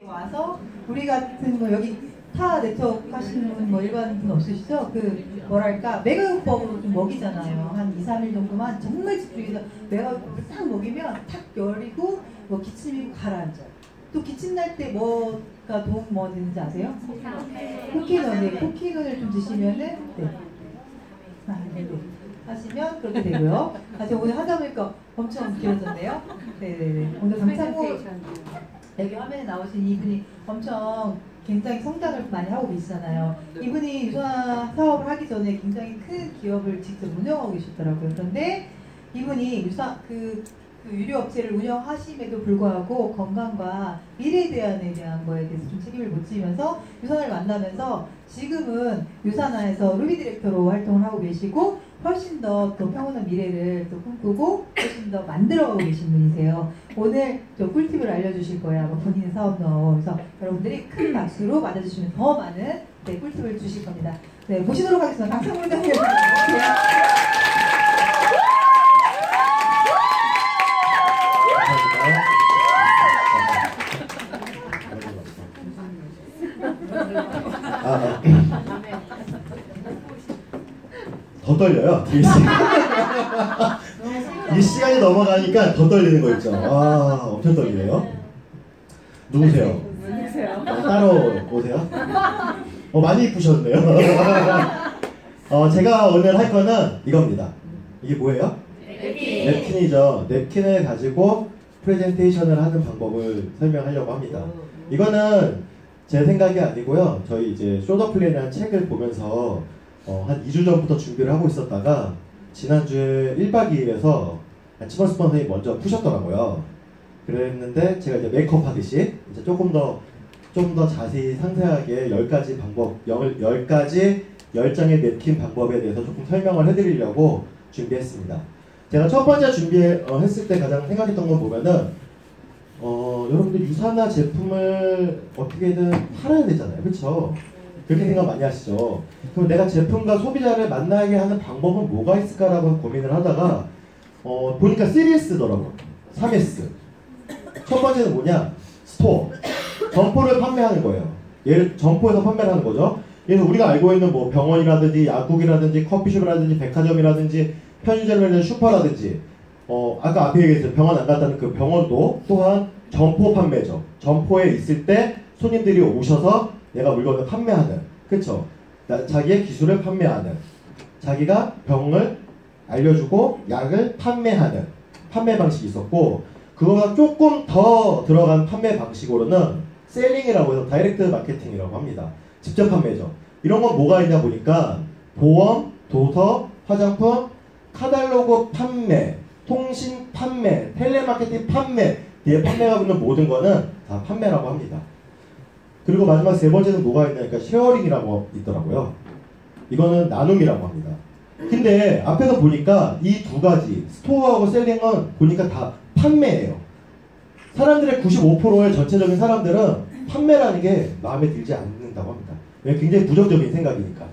와서 우리 같은 거 여기 타 네트워크 하시는 분 뭐 일반 분 없으시죠? 그 뭐랄까 메가요법으로 좀 먹이잖아요. 한 2, 3일 정도만 정말 집중해서 메가요법을 딱 먹이면 탁 열리고 뭐 기침이 가라앉아요. 또 기침 날 때 뭐가 도움 뭐 되는지 아세요? 코키넛, 네, 코키넛을 좀 드시면은 네. 하시면 그렇게 되고요. 제가 오늘 하다 보니까 엄청 길어졌네요. 네네네. 오늘 강창구 여기 화면에 나오신 이분이 엄청 굉장히 성장을 많이 하고 계시잖아요. 이분이 유사 사업을 하기 전에 굉장히 큰 기업을 직접 운영하고 계시더라고요. 그런데 이분이 그 유료 업체를 운영하심에도 불구하고 건강과 미래 대안에 대한 거에 대해서 좀 책임을 못 지면서 유산을 만나면서 지금은 유산화에서 루비 디렉터로 활동을 하고 계시고 훨씬 더 또 평온한 미래를 또 꿈꾸고 훨씬 더 만들어가고 계신 분이세요. 오늘 또 꿀팁을 알려주실 거예요. 아마 본인의 사업로. 그래서 여러분들이 큰 박수로 맞아주시면 더 많은 꿀팁을 주실 겁니다. 네, 모시도록 하겠습니다. 강창구 회장님. 더 떨려요. 이 시간이 넘어가니까 더 떨리는 거 있죠. 엄청 떨리네요. 누구세요? 따로 오세요? 많이 이쁘셨네요. 제가 오늘 할 거는 이겁니다. 이게 뭐예요? 냅킨이죠. 냅킨을 가지고 프레젠테이션을 하는 방법을 설명하려고 합니다. 이거는 제 생각이 아니고요. 저희 이제 쇼더 플랜이라는 책을 보면서 한 2주 전부터 준비를 하고 있었다가 지난주에 1박 2일에서 치머스 선생님이 먼저 푸셨더라고요. 그랬는데 제가 이제 메이크업 하듯이 이제 좀 더 자세히 상세하게 10가지 방법, 10가지 10장의 냅킨 방법에 대해서 조금 설명을 해드리려고 준비했습니다. 제가 첫 번째 준비했을 때 가장 생각했던 건 보면은 여러분들 유산화 제품을 어떻게든 팔아야 되잖아요. 그렇죠? 그렇게 생각 많이 하시죠. 그럼 내가 제품과 소비자를 만나게 하는 방법은 뭐가 있을까라고 고민을 하다가 보니까 3S더라고요. 3S. 첫 번째는 뭐냐? 스토어. 점포를 판매하는 거예요. 얘를 점포에서 판매를 하는 거죠. 그래서 우리가 알고 있는 뭐 병원이라든지 약국이라든지 커피숍이라든지 백화점이라든지 편의점이라든지 슈퍼라든지 아까 앞에 얘기했어요. 병원 안 갔다는 그 병원도 또한 점포 판매죠. 점포에 있을 때 손님들이 오셔서 내가 물건을 판매하는, 그쵸? 자기의 기술을 판매하는, 자기가 병을 알려주고 약을 판매하는 판매 방식이 있었고, 그거가 조금 더 들어간 판매 방식으로는 셀링이라고 해서 다이렉트 마케팅이라고 합니다. 직접 판매죠. 이런 건 뭐가 있냐 보니까 보험, 도서, 화장품, 카탈로그 판매, 통신 판매, 텔레마케팅 판매, 뒤에 판매가 붙는 모든 거는 다 판매라고 합니다. 그리고 마지막 세 번째는 뭐가 있냐니까 쉐어링이라고 있더라고요. 이거는 나눔이라고 합니다. 근데 앞에서 보니까 이 두 가지 스토어하고 셀링은 보니까 다 판매예요. 사람들의 95%의 전체적인 사람들은 판매라는 게 마음에 들지 않는다고 합니다. 왜? 굉장히 부정적인 생각이니까.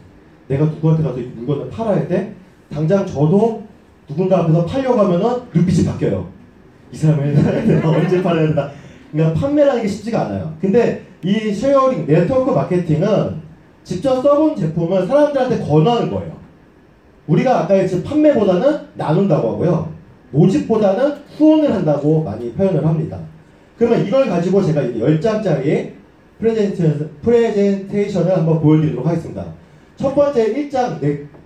내가 누구한테 가서 이 물건을 팔아야 돼? 당장 저도 누군가 앞에서 팔려고 하면은 눈빛이 바뀌어요. 이 사람을 내가 언제 팔아야 된다. 그러니까 판매라는 게 쉽지가 않아요. 근데 이 쉐어링, 네트워크 마케팅은 직접 써본 제품을 사람들한테 권하는 거예요. 우리가 아까 했듯이 판매보다는 나눈다고 하고요. 모집보다는 후원을 한다고 많이 표현을 합니다. 그러면 이걸 가지고 제가 이제 10장짜리 프레젠테이션을 한번 보여드리도록 하겠습니다. 첫 번째 1장,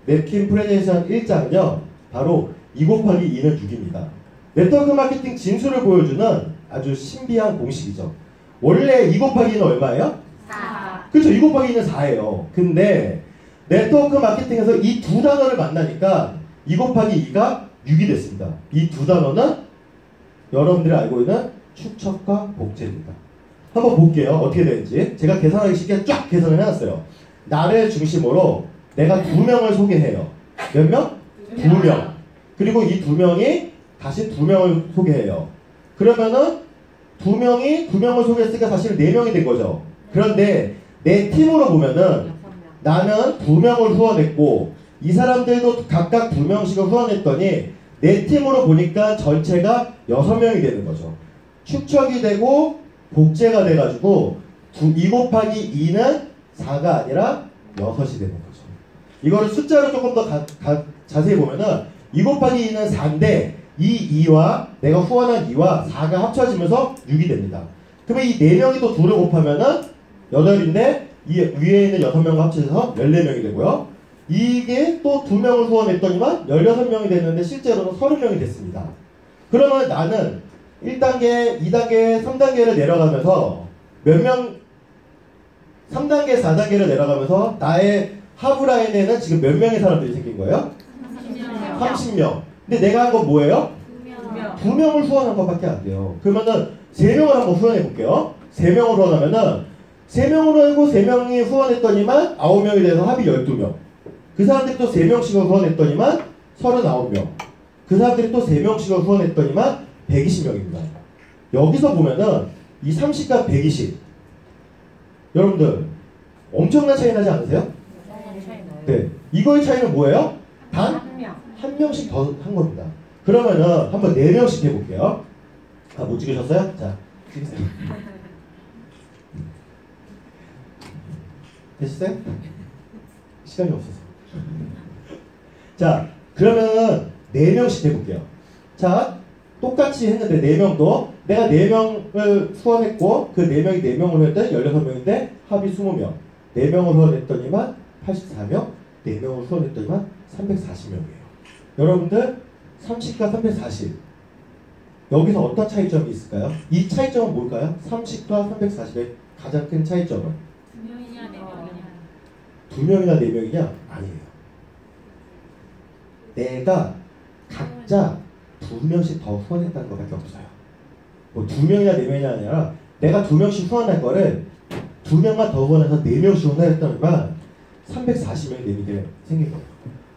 냅킨 프레젠테이션 1장은요. 바로 2 곱하기 2는 6입니다. 네트워크 마케팅 진수를 보여주는 아주 신비한 공식이죠. 원래 2 곱하기 2는 얼마예요? 4. 그렇죠. 2 곱하기 2는 4예요. 근데 네트워크 마케팅에서 이 두 단어를 만나니까 2 곱하기 2가 6이 됐습니다. 이 두 단어는 여러분들이 알고 있는 축척과 복제입니다. 한번 볼게요. 어떻게 되는지. 제가 계산하기 쉽게 쫙 계산을 해놨어요. 나를 중심으로 내가 2명을 소개해요. 몇 명? 2명. 그리고 이 2명이 다시 2명을 소개해요. 그러면은 2명을 소개했으니까 사실 4명이 된 거죠. 그런데 내 팀으로 보면은 나는 2명을 후원했고 이 사람들도 각각 2명씩을 후원했더니 내 팀으로 보니까 전체가 6명이 되는 거죠. 축척이 되고 복제가 돼가지고 2 곱하기 2는 4가 아니라 6이 되는 거죠. 이거를 숫자로 조금 더 자세히 보면은 2 곱하기 2는 4인데 이 2와 내가 후원한 2와 4가 합쳐지면서 6이 됩니다. 그러면 이 4명이 또 2를 곱하면은 8인데 이 위에 있는 6명과 합쳐져서 14명이 되고요. 이게 또 2명을 후원했더니만 16명이 됐는데 실제로는 30명이 됐습니다. 그러면 나는 1단계, 2단계, 3단계를 내려가면서 몇 명, 3단계, 4단계를 내려가면서 나의 하부라인에는 지금 몇 명의 사람들이 생긴 거예요? 30명. 근데 내가 한 건 뭐예요? 2명을 후원한 것밖에 안 돼요. 그러면은 3명을 한번 후원해 볼게요. 3명을 후원하면은 3명으로 하고 3명이 후원했더니만 9명이 돼서 합이 12명. 그 사람들이 또 3명씩을 후원했더니만 39명. 그 사람들이 또 3명씩을 후원했더니만 120명입니다. 여기서 보면은 이 30과 120. 여러분들 엄청난 차이 나지 않으세요? 네. 이거의 차이는 뭐예요? 단 한 명씩 더 한 겁니다. 그러면은 한번 4명씩 해볼게요. 아, 못 찍으셨어요? 자, 찍으세요. 되셨어요? 시간이 없어서. 자, 그러면은 4명씩 해볼게요. 자, 똑같이 했는데 4명도 내가 4명을 후원했고 그 4명이 4명으로 했더니 16명인데 합이 20명. 4명을 후원했더니만 84명, 4명을 후원했더니만 340명이에요. 여러분들 30과 340 여기서 어떤 차이점이 있을까요? 이 차이점은 뭘까요? 30과 340의 가장 큰 차이점은 2명이냐 4명이냐 2명이나 4명이냐? 아니에요. 내가 각자 2명씩 더 후원했다는 것밖에 없어요. 뭐 2명이나 4명이 아니라 내가 2명씩 후원할 거를 2명만 더 후원해서 4명씩 후원했다면 340명이 되는 생긴 거예요.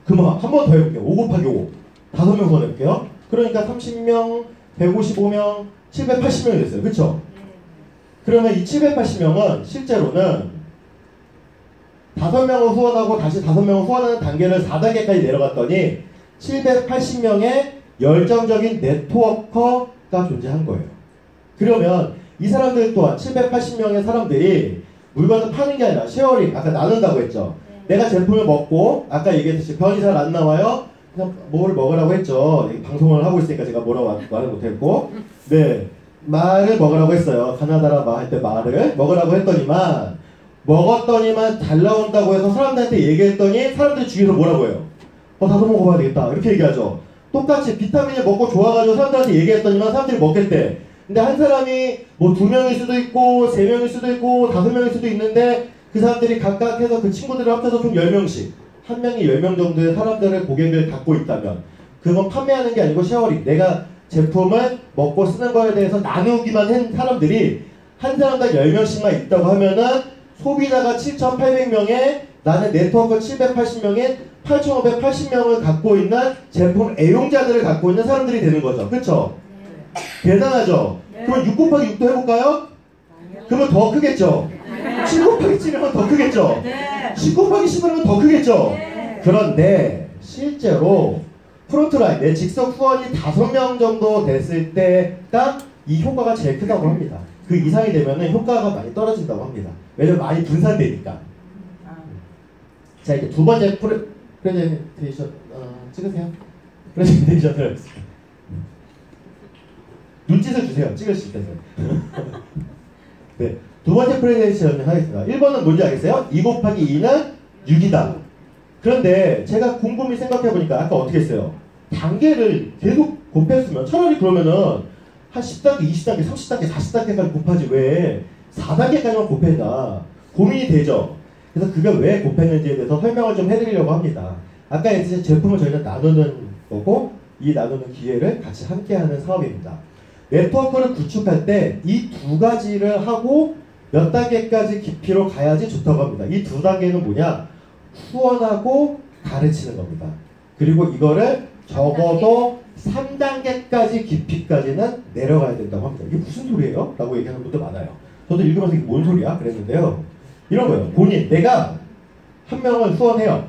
그러면 한 번 더 해볼게요. 5 곱하기 5 5명 후원해볼게요. 그러니까 30명, 155명, 780명이 됐어요. 그쵸? 그러면 이 780명은 실제로는 5명을 후원하고 다시 5명을 후원하는 단계를 4단계까지 내려갔더니 780명의 열정적인 네트워커가 존재한 거예요. 그러면 이 사람들 또한 780명의 사람들이 물건을 파는 게 아니라 쉐어링, 아까 나눈다고 했죠. 내가 제품을 먹고 아까 얘기했듯이 변이 잘 안 나와요. 그냥 뭘 먹으라고 했죠. 방송을 하고 있으니까 제가 뭐라고 말을 못했고 네 말을 먹으라고 했어요. 가나다라 말 할 때 말을 먹으라고 했더니만 먹었더니만 잘 나온다고 해서 사람들한테 얘기했더니 사람들이 주위에서 뭐라고 해요? 나도 먹어봐야 되겠다 이렇게 얘기하죠. 똑같이 비타민을 먹고 좋아가지고 사람들한테 얘기했더니만 사람들이 먹겠대. 근데 한 사람이 뭐 2명일 수도 있고 3명일 수도 있고 5명일 수도 있는데 그 사람들이 각각 해서 그 친구들을 합쳐서 총 10명씩 한 명이 10명 정도의 사람들의 고객을 갖고 있다면 그건 판매하는 게 아니고 쉐어링 내가 제품을 먹고 쓰는 거에 대해서 나누기만 한 사람들이 한 사람당 10명씩만 있다고 하면은 소비자가 7,800명에 나는 네트워크 780명에 8,580명을 갖고 있는 제품 애용자들을 갖고 있는 사람들이 되는 거죠. 그쵸? 대단하죠? 그럼 6 곱하기 6도 해볼까요? 그러면 더 크겠죠? 7 곱하기 7이면 더 크겠죠? 10 곱하기 10이면 더 크겠죠? 그런데 실제로 프론트라인, 내 직접 후원이 5명 정도 됐을 때가 이 효과가 제일 크다고 합니다. 그 이상이 되면 효과가 많이 떨어진다고 합니다. 왜냐면 많이 분산되니까. 자, 이제 두 번째 프레젠테이션 찍으세요. 프레젠테이션을 하겠습니다. 눈짓을 주세요. 찍으실 때. 네, 두 번째 프레젠테이션을 하겠습니다. 1번은 뭔지 알겠어요? 2 곱하기 2는 6이다. 그런데 제가 곰곰이 생각해보니까 아까 어떻게 했어요? 단계를 계속 곱했으면 차라리 그러면은 한 10단계, 20단계, 30단계, 40단계까지 곱하지 왜 4단계까지만 곱했나 고민이 되죠. 그래서 그가 왜 곱했는지에 대해서 설명을 좀 해드리려고 합니다. 아까 했듯이 제품을 저희는 나누는 거고 이 나누는 기회를 같이 함께하는 사업입니다. 네트워크를 구축할 때 이 두 가지를 하고 몇 단계까지 깊이로 가야지 좋다고 합니다. 이 두 단계는 뭐냐? 후원하고 가르치는 겁니다. 그리고 이거를 적어도 3단계까지 깊이까지는 내려가야 된다고 합니다. 이게 무슨 소리예요? 라고 얘기하는 분도 많아요. 저도 읽으면서 이게 뭔 소리야? 그랬는데요. 이런 거예요. 본인, 내가 한 명을 후원해요.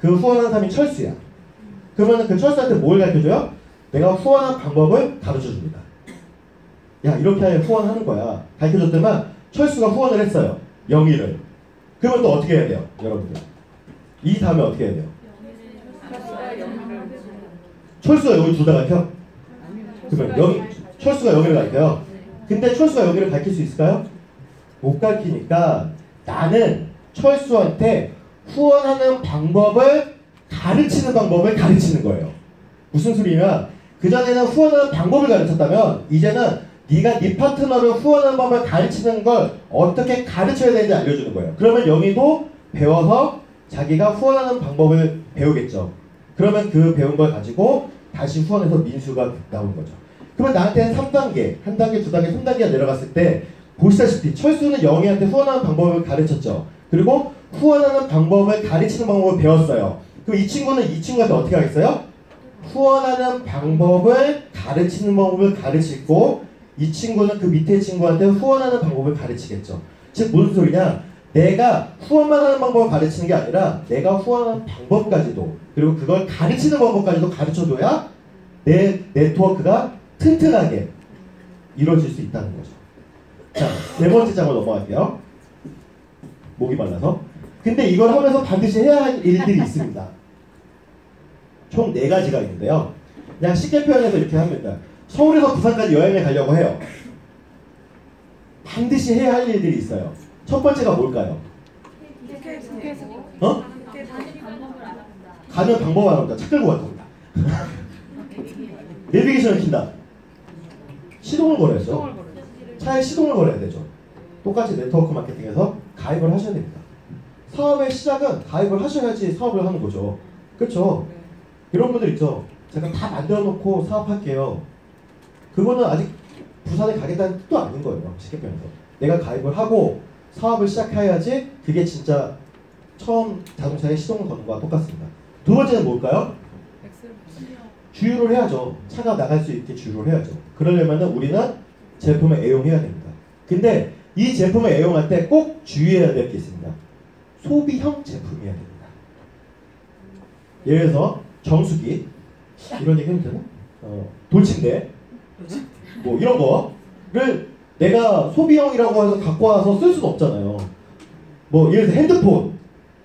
그 후원하는 사람이 철수야. 그러면 그 철수한테 뭘 가르쳐줘요? 내가 후원한 방법을 가르쳐줍니다. 야 이렇게 후원하는 거야. 가르쳐줬더만 철수가 후원을 했어요. 영희를. 그러면 또 어떻게 해야 돼요? 여러분들. 이 다음에 어떻게 해야 돼요? 철수가 영희 둘 다 가르쳐? 그러면 철수가 영희를 가르쳐요. 근데 철수가 영희를 가르칠 수 있을까요? 못 가르치니까 나는 철수한테 후원하는 방법을 가르치는 방법을 가르치는 거예요. 무슨 소리냐? 그전에는 후원하는 방법을 가르쳤다면 이제는 네가 네 파트너를 후원하는 방법을 가르치는 걸 어떻게 가르쳐야 되는지 알려주는 거예요. 그러면 영희도 배워서 자기가 후원하는 방법을 배우겠죠. 그러면 그 배운 걸 가지고 다시 후원해서 민수가 나오는 거죠. 그러면 나한테는 3단계, 1단계, 2단계, 3단계가 내려갔을 때 보시다시피 철수는 영희한테 후원하는 방법을 가르쳤죠. 그리고 후원하는 방법을 가르치는 방법을 배웠어요. 그럼 이 친구는 이 친구한테 어떻게 하겠어요? 후원하는 방법을 가르치는 방법을 가르치고 이 친구는 그 밑에 친구한테 후원하는 방법을 가르치겠죠. 즉 무슨 소리냐? 내가 후원만 하는 방법을 가르치는 게 아니라 내가 후원하는 방법까지도 그리고 그걸 가르치는 방법까지도 가르쳐줘야 내 네트워크가 튼튼하게 이루어질 수 있다는 거죠. 자, 네 번째 장으로 넘어갈게요. 목이 말라서. 근데 이걸 하면서 반드시 해야 할 일들이 있습니다. 총 4가지가 있는데요. 그냥 쉽게 표현해서 이렇게 합니다. 서울에서 부산까지 여행을 가려고 해요. 반드시 해야 할 일들이 있어요. 첫 번째가 뭘까요? 어? 가는 방법을 알아본다. 차 끌고 갈 겁니다. 내비게이션을 킨다. 시동을 걸어야죠. 차에 시동을 걸어야 되죠. 똑같이 네트워크 마케팅에서 가입을 하셔야 됩니다. 사업의 시작은 가입을 하셔야지 사업을 하는 거죠. 그렇죠? 이런 분들 있죠. 제가 다 만들어 놓고 사업할게요. 그거는 아직 부산에 가겠다는 뜻도 아닌 거예요. 쉽게 표현해서. 내가 가입을 하고 사업을 시작해야지 그게 진짜 처음 자동차에 시동을 거는 거와 똑같습니다. 두 번째는 뭘까요? 주유를 해야죠. 차가 나갈 수 있게 주유를 해야죠. 그러려면 우리는 제품을 애용해야 됩니다. 근데 이 제품을 애용할 때 꼭 주의해야 될 게 있습니다. 소비형 제품이어야 됩니다. 예를 들어서 정수기 이런 얘기 해도 되나? 돌침대 뭐 이런 거를 내가 소비형이라고 해서 갖고 와서 쓸 수는 없잖아요. 뭐 예를 들어 핸드폰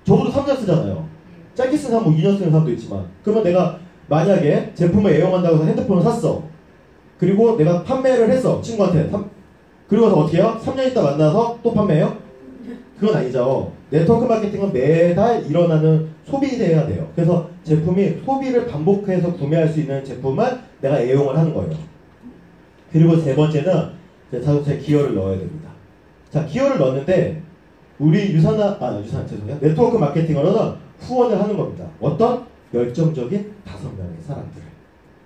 적어도 3년 쓰잖아요. 짧게 쓰는 사람 뭐 2년 쓰는 사람도 있지만 그러면 내가 만약에 제품을 애용한다고 해서 핸드폰을 샀어. 그리고 내가 판매를 했어. 친구한테. 그리고 나서 어떻게 해요? 3년 있다 만나서 또 판매해요? 그건 아니죠. 네트워크 마케팅은 매달 일어나는 소비돼야 돼요. 그래서 제품이 소비를 반복해서 구매할 수 있는 제품만 내가 애용을 하는 거예요. 그리고 세 번째는 자동차에 기어를 넣어야 됩니다. 자, 기어를 넣는데 우리 유산 죄송해요. 네트워크 마케팅으로는 후원을 하는 겁니다. 어떤? 열정적인 5명의 사람들.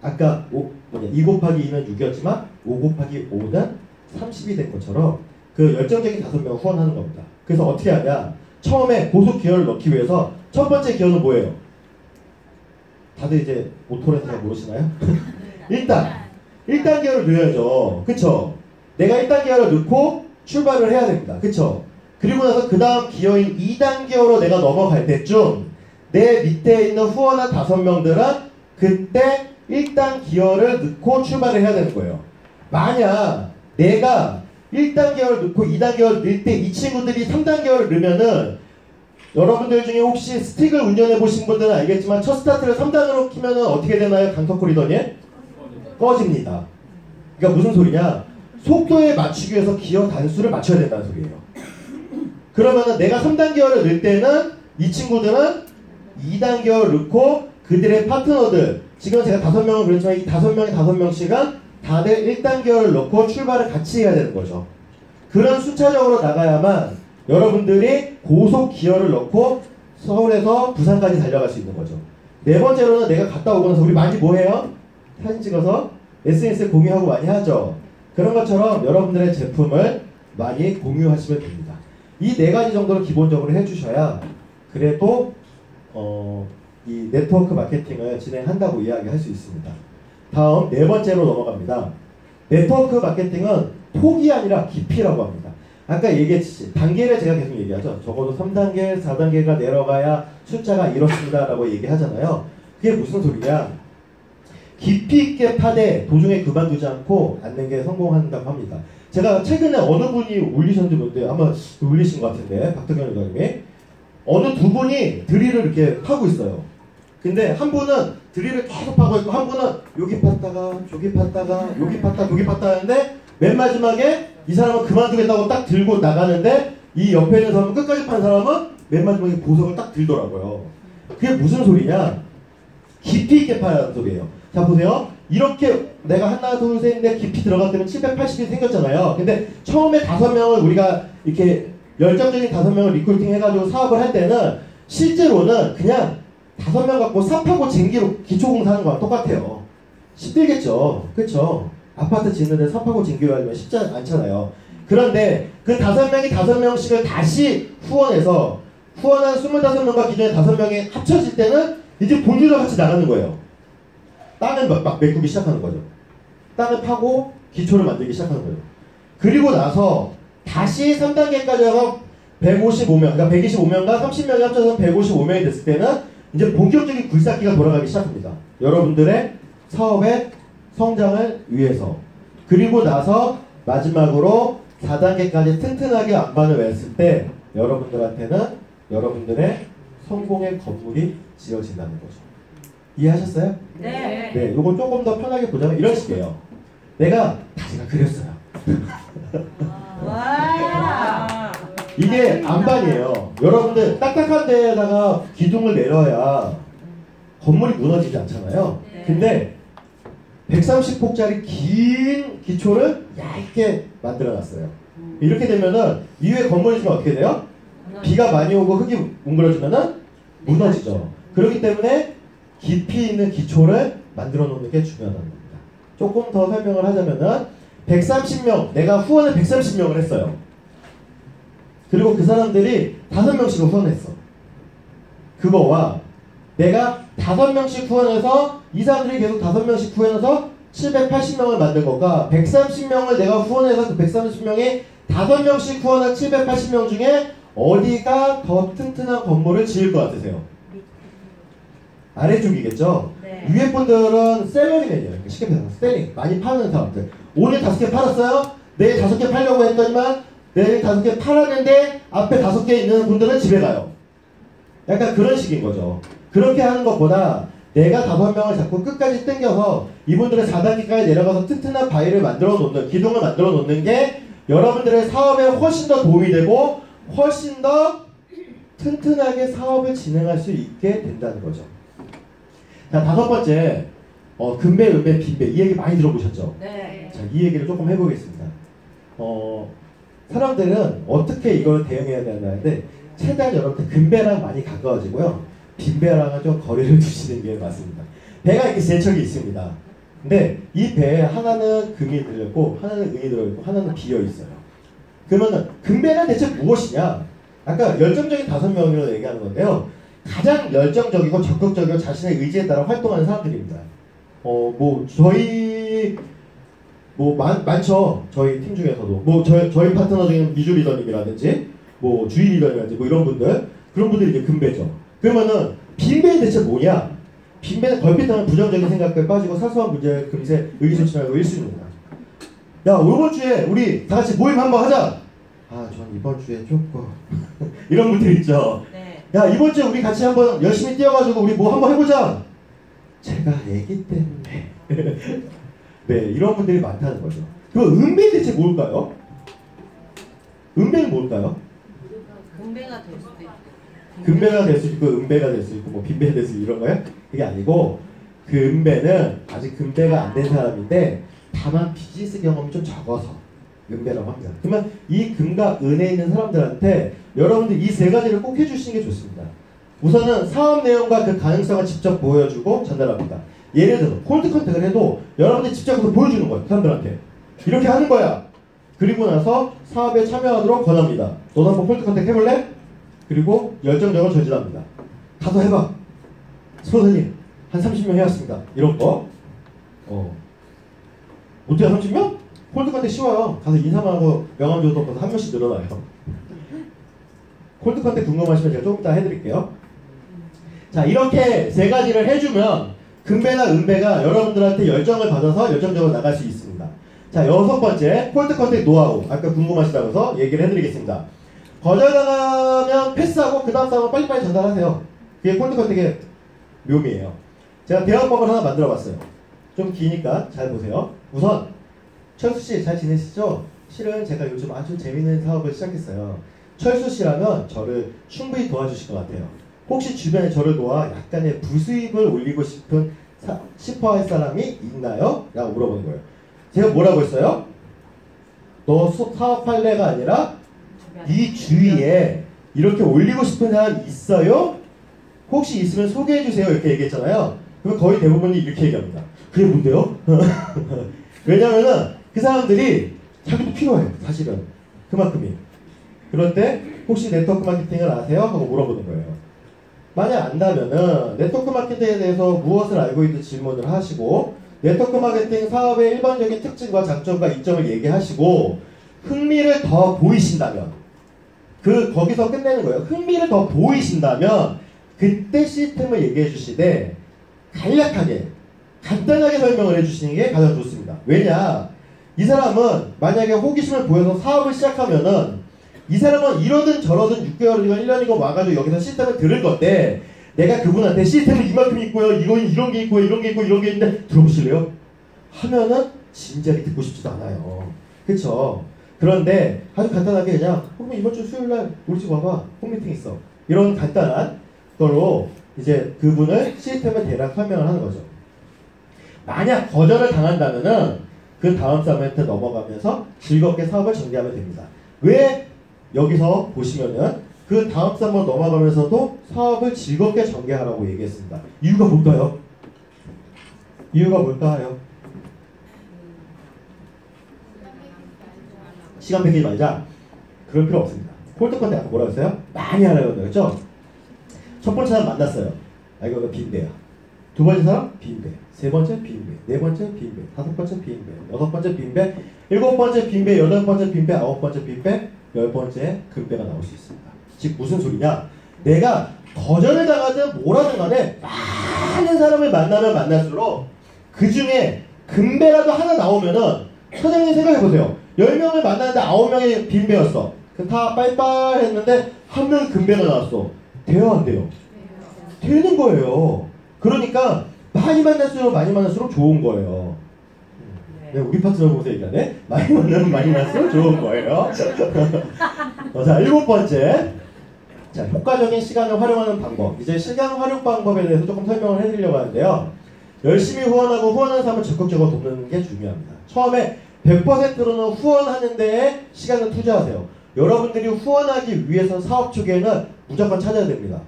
아까 2 곱하기 2는 6이었지만 5 곱하기 5는 30이 된 것처럼 그 열정적인 5명을 후원하는 겁니다. 그래서 어떻게 하냐? 처음에 고속 기어를 넣기 위해서 첫 번째 기어는 뭐예요? 다들 이제 오토에서 잘 모르시나요? 1단 기어를 넣어야죠. 그쵸? 내가 1단 기어를 넣고 출발을 해야 됩니다. 그쵸? 그리고 나서 그 다음 기어인 2단 기어로 내가 넘어갈 때쯤 내 밑에 있는 후원한 5명들은 그때 1단 기어를 넣고 출발을 해야 되는 거예요. 만약 내가 1단 기어를 넣고 2단 기어를 넣을 때 이 친구들이 3단 기어를 넣으면은 여러분들 중에 혹시 스틱을 운전해 보신 분들은 알겠지만 첫 스타트를 3단으로 키면은 어떻게 되나요? 강터코 리더님? 꺼집니다. 그러니까 무슨 소리냐? 속도에 맞추기 위해서 기어 단수를 맞춰야 된다는 소리예요. 그러면은 내가 3단 기어를 넣을 때는 이 친구들은 2단 기어를 넣고 그들의 파트너들 지금 제가 5명을 그랬지만 이 5명의 5명씩은 다들 1단 기어를 넣고 출발을 같이 해야 되는 거죠. 그런 순차적으로 나가야만 여러분들이 고속 기어를 넣고 서울에서 부산까지 달려갈 수 있는 거죠. 네 번째로는 내가 갔다 오고 나서 우리 많이 뭐 해요? 사진 찍어서 SNS에 공유하고 많이 하죠. 그런 것처럼 여러분들의 제품을 많이 공유하시면 됩니다. 이 4가지 정도를 기본적으로 해주셔야 그래도 이 네트워크 마케팅을 진행한다고 이야기할 수 있습니다. 다음 4번째로 넘어갑니다. 네트워크 마케팅은 폭이 아니라 깊이라고 합니다. 아까 얘기했듯이 단계를 제가 계속 얘기하죠. 적어도 3단계, 4단계가 내려가야 숫자가 이렇습니다 라고 얘기하잖아요. 그게 무슨 소리냐? 깊이 있게 파되 도중에 그만두지 않고 앉는 게 성공한다고 합니다. 제가 최근에 어느 분이 올리셨는지 모르는데 아마 올리신 것 같은데 박덕현 의원님이 어느 두 분이 드릴을 이렇게 파고 있어요. 근데 한 분은 드릴을 계속 파고 있고 한 분은 여기 팠다가 저기 팠다가 여기 팠다 저기 팠다 하는데 맨 마지막에 이 사람은 그만두겠다고 딱 들고 나가는데 이 옆에 있는 사람은 끝까지 판 사람은 맨 마지막에 보석을 딱 들더라고요. 그게 무슨 소리냐? 깊이 있게 파라는 소리예요. 자 보세요. 이렇게 내가 하나 둘 셋 넷 깊이 들어갔더니 780이 생겼잖아요. 근데 처음에 5명을 우리가 이렇게 열정적인 5명을 리크루팅 해가지고 사업을 할 때는 실제로는 그냥 5명 갖고 삽하고 쟁기로 기초공사하는 거랑 똑같아요. 힘들겠죠. 그렇죠? 아파트 짓는데 삽하고 쟁기로 하면 쉽지 않잖아요. 그런데 그 5명이 5명씩을 다시 후원해서 후원한 25명과 기존의 5명이 합쳐질 때는 이제 본주랑 같이 나가는 거예요. 땅을 막 메꾸기 시작하는 거죠. 땅을 파고 기초를 만들기 시작하는 거예요. 그리고 나서 다시 3단계까지 하고 155명, 그러니까 125명과 30명이 합쳐서 155명이 됐을 때는 이제 본격적인 굴삭기가 돌아가기 시작합니다. 여러분들의 사업의 성장을 위해서. 그리고 나서 마지막으로 4단계까지 튼튼하게 안반을 했을 때 여러분들한테는 여러분들의 성공의 건물이 지어진다는 거죠. 이해하셨어요? 네. 네, 이걸 조금 더 편하게 보자면 이런 식이에요. 내가 다 제가 그렸어요. 와. 이게 안반이에요. 여러분들 딱딱한 데에다가 기둥을 내려야 건물이 무너지지 않잖아요. 네. 근데 130폭짜리 긴 기초를 얇게 만들어놨어요. 이렇게 되면은 이후에 건물이 지면 어떻게 돼요? 비가 많이 오고 흙이 뭉그러지면은 무너지죠. 그렇기 때문에 깊이 있는 기초를 만들어 놓는 게 중요하다는 겁니다. 조금 더 설명을 하자면은 130명, 내가 후원을 130명을 했어요. 그리고 그 사람들이 5명씩을 후원했어. 그거와 내가 5명씩 후원해서 이 사람들이 계속 5명씩 후원해서 780명을 만든 것과 130명을 내가 후원해서 그 130명이 5명씩 후원한 780명 중에 어디가 더 튼튼한 건물을 지을 것 같으세요? 아래쪽이겠죠? 네. 위에 분들은 셀러리맨이에요. 쉽게 말해서 셀링. 많이 파는 사람들. 오늘 5개 팔았어요? 내일 5개 팔려고 했더니만 내일 5개 팔았는데 앞에 5개 있는 분들은 집에 가요. 약간 그런 식인 거죠. 그렇게 하는 것보다 내가 5명을 자꾸 끝까지 당겨서 이분들의 4단계까지 내려가서 튼튼한 바위를 만들어 놓는, 기둥을 만들어 놓는 게 여러분들의 사업에 훨씬 더 도움이 되고 훨씬 더 튼튼하게 사업을 진행할 수 있게 된다는 거죠. 자, 5번째, 금배, 은배, 빈배. 이 얘기 많이 들어보셨죠? 네. 자, 이 얘기를 조금 해보겠습니다. 사람들은 어떻게 이걸 대응해야 되는데 최대한 여러분들 금배랑 많이 가까워지고요. 빈배랑은 좀 거리를 두시는 게 맞습니다. 배가 이렇게 세 척이 있습니다. 근데 이 배에 하나는 금이 들렸고 하나는 은이 들어있고 하나는 비어있어요. 그러면은 금배는 대체 무엇이냐? 아까 열정적인 5명이라고 얘기하는 건데요. 가장 열정적이고 적극적이고 자신의 의지에 따라 활동하는 사람들입니다. 많죠. 저희 팀 중에서도. 저희 파트너 중에는 미주 리더님이라든지, 주희 리더님이라든지, 이런 분들. 그런 분들이 이제 금배죠. 그러면은, 빈배는 대체 뭐냐? 빈배는 걸핏하면 부정적인 생각에 빠지고 사소한 문제를 금세 의기소침하고 1순위입니다. 야, 이번 주에 우리 다 같이 모임 한번 하자! 아, 전 이번 주에 조금. 이런 분들 있죠. 네. 야, 이번 주에 우리 같이 한번 열심히 뛰어가지고 우리 뭐 한번 해보자! 제가 애기 때문에. 네, 이런 분들이 많다는 거죠. 그럼 은배는 대체 뭘까요? 은배는 뭘까요? 금배가 될 수도 있고. 금배가 될 수 있고, 은배가 될 수 있고, 빈배가 될 수 있고, 이런 거예요? 그게 아니고, 그 은배는 아직 금배가 안 된 사람인데, 다만 비즈니스 경험이 좀 적어서 은배라고 합니다. 그러면 이 금과 은에 있는 사람들한테 여러분들 이 3가지를 꼭 해주시는 게 좋습니다. 우선은 사업 내용과 그 가능성을 직접 보여주고 전달합니다. 예를 들어서 콜드 컨택을 해도 여러분들이 직접 가서 보여주는 거예요. 사람들한테. 이렇게 하는 거야. 그리고 나서 사업에 참여하도록 권합니다. 너도 한번 콜드 컨택 해볼래? 그리고 열정적으로 전진합니다. 가서 해봐. 선생님 한 30명 해왔습니다. 이런 거. 어때요 30명? 콜드 컨택 쉬워요. 가서 인사만 하고 명함 줘도 가서 한 명씩 늘어나요. 콜드 컨택 궁금하시면 제가 조금 이따 해드릴게요. 자, 이렇게 3가지를 해주면 금배나 은배가 여러분들한테 열정을 받아서 열정적으로 나갈 수 있습니다. 자, 6번째 콜드 컨택 노하우. 아까 궁금하시다고 해서 얘기를 해드리겠습니다. 거절당하면 패스하고 그 다음 싸움은 빨리빨리 전달하세요. 그게 콜드 컨택의 묘미예요. 제가 대화법을 하나 만들어봤어요. 좀 기니까 잘 보세요. 우선 철수씨 잘 지내시죠? 실은 제가 요즘 아주 재밌는 사업을 시작했어요. 철수씨라면 저를 충분히 도와주실 것 같아요. 혹시 주변에 저를 도와 약간의 부수입을 올리고 싶어 할 사람이 있나요? 라고 물어보는 거예요. 제가 뭐라고 했어요? 너 사업할래가 아니라 네 주위에 이렇게 올리고 싶은 사람 있어요? 혹시 있으면 소개해주세요. 이렇게 얘기했잖아요. 그럼 거의 대부분이 이렇게 얘기합니다. 그게 뭔데요? 왜냐면은 그 사람들이 자기도 필요해요. 사실은. 그만큼이. 그럴 때 혹시 네트워크 마케팅을 아세요? 하고 물어보는 거예요. 만약 안다면은 네트워크 마케팅에 대해서 무엇을 알고 있는지 질문을 하시고 네트워크 마케팅 사업의 일반적인 특징과 장점과 이점을 얘기하시고 흥미를 더 보이신다면 거기서 끝내는 거예요. 흥미를 더 보이신다면 그때 시스템을 얘기해 주시되 간략하게 간단하게 설명을 해주시는 게 가장 좋습니다. 왜냐? 이 사람은 만약에 호기심을 보여서 사업을 시작하면은 이 사람은 이러든 저러든 6개월이건 1년이건 와가지고 여기서 시스템을 들을 건데 내가 그분한테 시스템이 이만큼 있고요. 이건 이런 게 있고요. 이런 게 있고 이런 게 있는데 들어보실래요? 하면은 진작에 듣고 싶지도 않아요. 그쵸? 그런데 아주 간단하게 그냥 혹시 이번 주 수요일날 우리 집 와봐. 홈미팅 있어. 이런 간단한 걸로 이제 그분을 시스템을 대략 설명을 하는 거죠. 만약 거절을 당한다면은 그 다음 싸움한테 넘어가면서 즐겁게 사업을 전개하면 됩니다. 왜 여기서 보시면은 그 다음 싸움으로 넘어가면서도 사업을 즐겁게 전개하라고 얘기했습니다. 이유가 뭘까요? 이유가 뭘까요? 시간 뺏기지 말자. 그럴 필요 없습니다. 콜드 컨택 아까 뭐라고 했어요? 많이 하라고 했죠? 첫 번째 사람 만났어요. 아 이거 빈배야. 두 번째 사람 빈배. 세 번째 빈배. 네 번째 빈배. 다섯 번째 빈배. 여섯 번째 빈배. 일곱 번째 빈배. 여덟 번째 빈배. 아홉 번째 빈배. 열 번째 금배가 나올 수 있습니다. 즉 무슨 소리냐? 내가 거절을 당하든 뭐라든 간에 많은 사람을 만나면 만날수록 그 중에 금배라도 하나 나오면은 선생님 생각해보세요. 10명을 만났는데 9명이 빈배였어. 다 빨빨 했는데 한 명이 금배가 나왔어. 돼요 안 돼요? 되는 거예요. 그러니까 많이 만날수록 좋은 거예요. 네, 우리 파트너 보면서 얘기하네. 많이 만나면 많이 만날수록 좋은 거예요. 자, 7번째. 자, 효과적인 시간을 활용하는 방법. 이제 시간 활용 방법에 대해서 조금 설명을 해드리려고 하는데요. 열심히 후원하고 후원하는 사람을 적극적으로 돕는 게 중요합니다. 처음에 100%로는 후원하는 데에 시간을 투자하세요. 여러분들이 후원하기 위해서 사업 초기에는 무조건 찾아야 됩니다.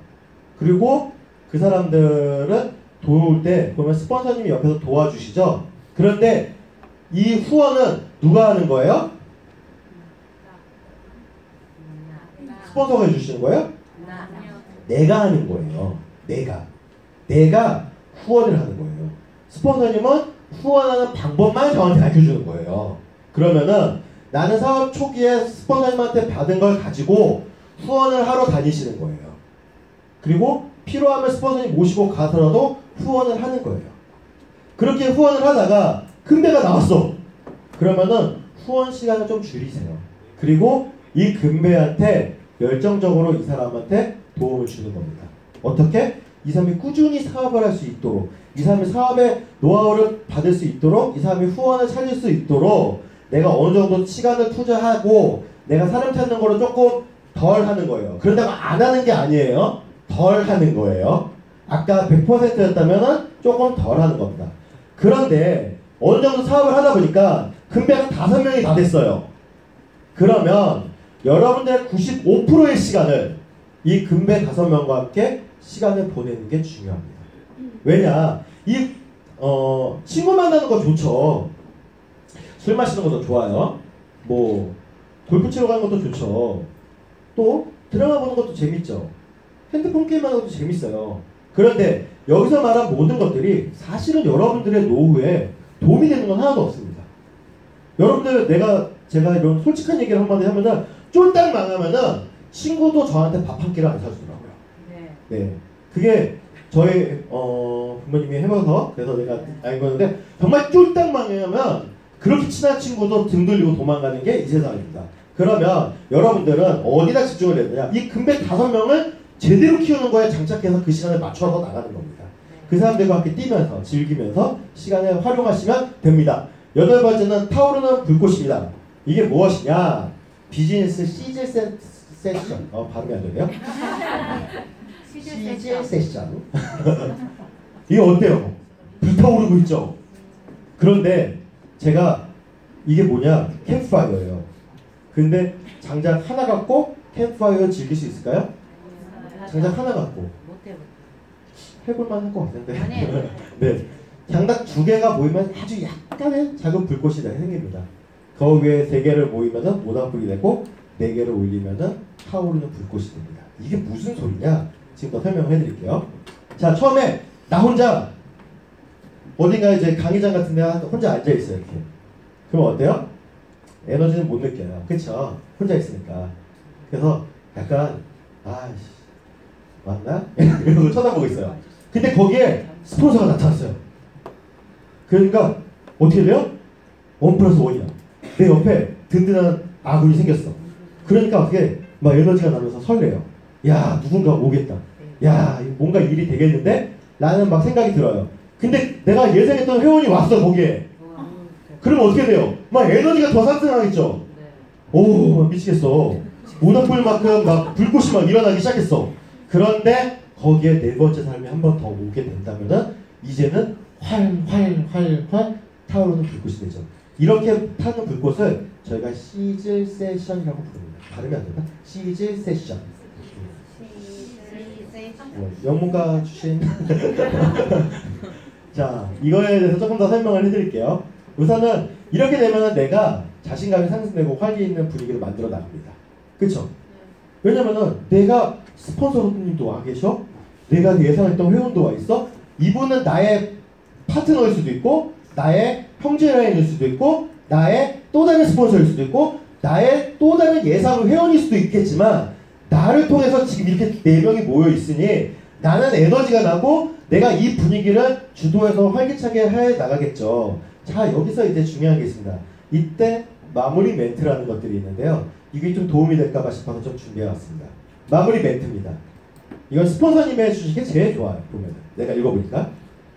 그리고 그 사람들은 도울 때 보면 스폰서님이 옆에서 도와주시죠. 그런데 이 후원은 누가 하는 거예요? 스폰서가 해주시는 거예요? 내가 하는 거예요. 내가 후원을 하는 거예요. 스폰서님은 후원하는 방법만 저한테 알려주는 거예요. 그러면은 나는 사업 초기에 스폰서님한테 받은 걸 가지고 후원을 하러 다니시는 거예요. 그리고 필요하면 스폰서님 모시고 가서라도 후원을 하는 거예요. 그렇게 후원을 하다가 금배가 나왔어. 그러면은 후원 시간을 좀 줄이세요. 그리고 이 금배한테 열정적으로 이 사람한테 도움을 주는 겁니다. 어떻게? 이 사람이 꾸준히 사업을 할 수 있도록, 이 사람이 사업의 노하우를 받을 수 있도록, 이 사람이 후원을 찾을 수 있도록 내가 어느 정도 시간을 투자하고 내가 사람 찾는 거를 조금 덜 하는 거예요. 그런다고 안 하는 게 아니에요. 덜 하는 거예요. 아까 100%였다면 조금 덜 하는 겁니다. 그런데 어느 정도 사업을 하다 보니까 금배가 5명이 다 됐어요. 그러면 여러분들의 95%의 시간을 이 금배 5명과 함께 시간을 보내는 게 중요합니다. 왜냐? 친구 만나는 거 좋죠. 술 마시는 것도 좋아요. 뭐 골프 치러 가는 것도 좋죠. 또 드라마 보는 것도 재밌죠. 핸드폰 게임하는 것도 재밌어요. 그런데 여기서 말한 모든 것들이 사실은 여러분들의 노후에 도움이 되는 건 하나도 없습니다. 여러분들 제가 이런 솔직한 얘기를 한마디 하면은 쫄딱 망하면은 친구도 저한테 밥 한 끼를 안 사주더라고요. 네. 그게 저희 부모님이 해봐서 그래서 내가 알고 있는데 정말 쫄딱 망하면 그렇게 친한 친구도 등 돌리고 도망가는 게 이 세상입니다. 그러면 여러분들은 어디다 집중을 해야 되냐? 이 금백 5명을 제대로 키우는 거에 장착해서 그 시간을 맞춰서 나가는 겁니다. 그 사람들과 함께 뛰면서 즐기면서 시간을 활용하시면 됩니다. 8번째는 타오르는 불꽃입니다. 이게 무엇이냐? 비즈니스 시즐 세션. 발음이 안 되네요. 시즐 세션. 이게 어때요? 불타오르고 있죠? 그런데 제가 이게 뭐냐? 캠프파이어예요. 근데 장작 하나 갖고 캠프파이어 즐길 수 있을까요? 장작 하나 갖고. 해볼만 할 것 같은데. 네. 장작 2개가 모이면 아주 약간의 작은 불꽃이 생깁니다. 그 위에 3개를 모이면은 모닥불이 되고 4개를 올리면은 타오르는 불꽃이 됩니다. 이게 무슨 소리냐? 지금 더 설명을 해드릴게요. 자, 처음에 나 혼자 어딘가 이제 강의장 같은 데 혼자 앉아있어요. 이렇게. 그럼 어때요? 에너지는 못 느껴요. 그쵸? 혼자 있으니까. 그래서 약간 아이씨 맞나? 이러고 쳐다보고 있어요. 근데 거기에 스폰서가 나타났어요. 그러니까 어떻게 돼요? 1+1이야. 내 옆에 든든한 아군이 생겼어. 그러니까 어떻게 막 에너지가 나면서 설레요. 야, 누군가 오겠다. 야, 뭔가 일이 되겠는데? 라는 막 생각이 들어요. 근데 내가 예상했던 회원이 왔어, 거기에. 그러면 어떻게 돼요? 막 에너지가 더 상승하겠죠? 오, 미치겠어. 모닥불만큼 막 불꽃이 막 일어나기 시작했어. 그런데 거기에 4번째 사람이 한 번 더 오게 된다면은 이제는 활 타오르는 불꽃이 되죠. 이렇게 타는 불꽃을 저희가 시즐 세션이라고 부릅니다. 발음이 안 되나? 시즐 세션. 영문가 출신. 자, 이거에 대해서 조금 더 설명을 해드릴게요. 우선은 이렇게 되면 내가 자신감이 상승되고 활기 있는 분위기를 만들어 나갑니다. 그쵸? 왜냐면은 내가 스폰서님도 와 계셔? 내가 예상했던 회원도 와 있어? 이분은 나의 파트너일 수도 있고 나의 형제라인일 수도 있고 나의 또 다른 스폰서일 수도 있고 나의 또 다른 예상 회원일 수도 있겠지만 나를 통해서 지금 이렇게 4명이 모여 있으니 나는 에너지가 나고 내가 이 분위기를 주도해서 활기차게 해 나가겠죠. 자, 여기서 이제 중요한 게 있습니다. 이때 마무리 멘트라는 것들이 있는데요. 이게 좀 도움이 될까봐 싶어서 좀 준비해왔습니다. 마무리 멘트입니다. 이건 스폰서님이 해주신 게 제일 좋아요. 보면 내가 읽어보니까